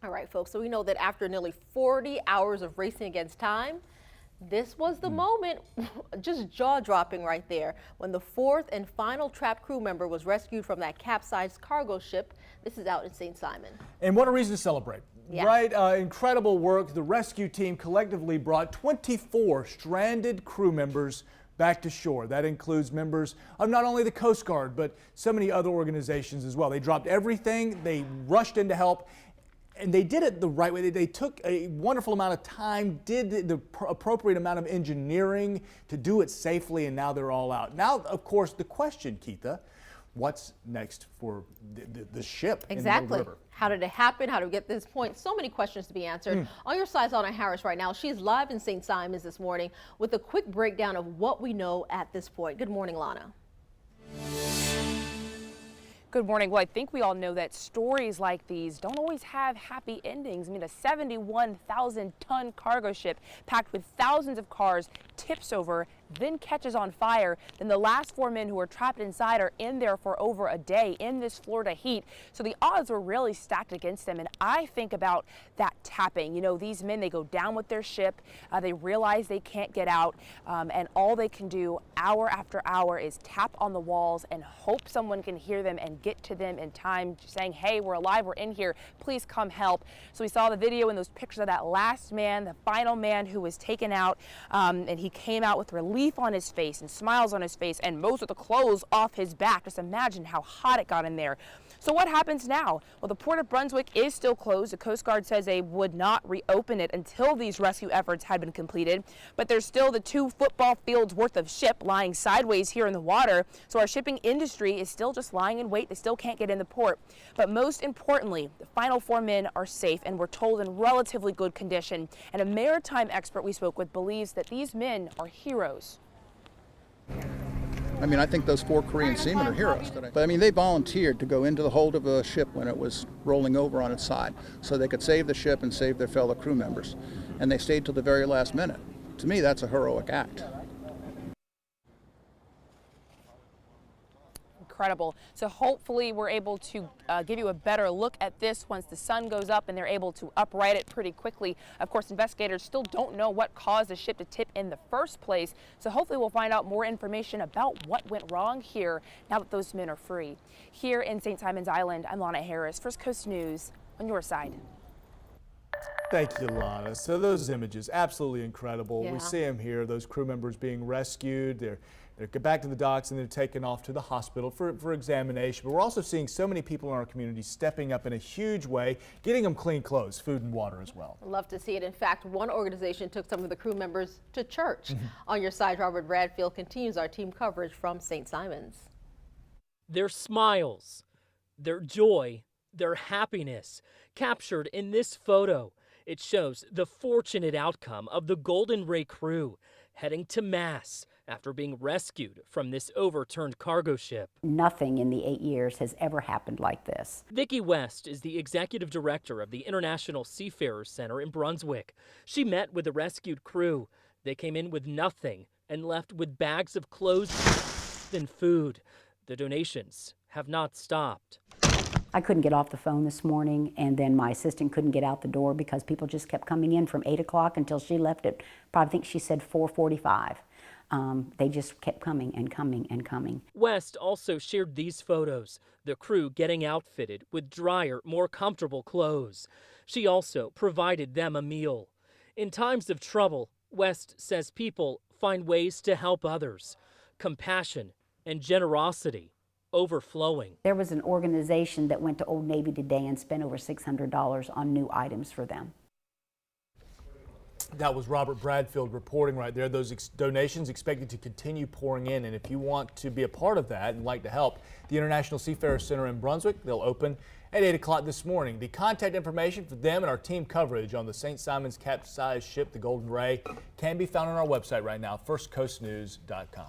All right, folks, so we know that after nearly 40 hours of racing against time, this was the moment, just jaw-dropping right there, when the fourth and final trapped crew member was rescued from that capsized cargo ship. This is out in St. Simon. And what a reason to celebrate. Yeah. Right? Incredible work. The rescue team collectively brought 24 stranded crew members back to shore. That includes members of not only the Coast Guard, but so many other organizations as well. They dropped everything. They rushed in to help. And they did it the right way. They took a wonderful amount of time, did the appropriate amount of engineering to do it safely, and now they're all out. Now, of course, the question, Keitha, what's next for the ship in the middle of the river? How did it happen? How did we get to this point? So many questions to be answered. On your side, Lana Harris right now. She's live in St. Simons this morning with a quick breakdown of what we know at this point. Good morning, Lana. Good morning. Well, I think we all know that stories like these don't always have happy endings. I mean, a 71,000-ton cargo ship packed with thousands of cars tips over, then catches on fire. Then the last 4 men who were trapped inside are in there for over a day in this Florida heat. So the odds were really stacked against them. And I think about that tapping. You know, these men, they go down with their ship. They realize they can't get out. And all they can do hour after hour is tap on the walls and hope someone can hear them and get to them in time, saying, hey, we're alive, we're in here, please come help. So we saw the video and those pictures of that last man, the final man who was taken out, and he came out with relief on his face and smiles on his face and most of the clothes off his back. Just imagine how hot it got in there. So what happens now? Well, the Port of Brunswick is still closed. The Coast Guard says they would not reopen it until these rescue efforts had been completed. But there's still the 2 football fields worth of ship lying sideways here in the water. So our shipping industry is still just lying in wait. They still can't get in the port. But most importantly, the final 4 men are safe and we're told in relatively good condition. And a maritime expert we spoke with believes that these men are heroes. I mean, I think those 4 Korean seamen are heroes. But I mean, they volunteered to go into the hold of a ship when it was rolling over on its side so they could save the ship and save their fellow crew members. And they stayed till the very last minute. To me, that's a heroic act. Incredible. So hopefully we're able to give you a better look at this once the sun goes up and they're able to upright it pretty quickly. Of course, investigators still don't know what caused the ship to tip in the first place. So hopefully we'll find out more information about what went wrong here now that those men are free. Here in St. Simons Island, I'm Lana Harris, First Coast News, on your side. Thank you, Lana. So those images, absolutely incredible. Yeah. We see them here, those crew members being rescued. They're back to the docks and they're taken off to the hospital for examination. But we're also seeing so many people in our community stepping up in a huge way, getting them clean clothes, food and water as well. Love to see it. In fact, one organization took some of the crew members to church. On your side, Robert Bradfield continues our team coverage from St. Simons. Their smiles, their joy, their happiness captured in this photo. It shows the fortunate outcome of the Golden Ray crew heading to Mass after being rescued from this overturned cargo ship. Nothing in the 8 years has ever happened like this. Vicki West is the executive director of the International Seafarers Center in Brunswick. She met with the rescued crew. They came in with nothing and left with bags of clothes and food. The donations have not stopped. I couldn't get off the phone this morning, and then my assistant couldn't get out the door because people just kept coming in from 8 o'clock until she left at, probably think she said 4:45. They just kept coming and coming and coming. West also shared these photos, the crew getting outfitted with drier, more comfortable clothes. She also provided them a meal. In times of trouble, West says people find ways to help others. Compassion and generosity overflowing. There was an organization that went to Old Navy today and spent over $600 on new items for them. That was Robert Bradfield reporting right there. Those donations expected to continue pouring in. And if you want to be a part of that and like to help, the International Seafarers Center in Brunswick, they'll open at 8 o'clock this morning. The contact information for them and our team coverage on the St. Simons capsized ship, the Golden Ray, can be found on our website right now, firstcoastnews.com.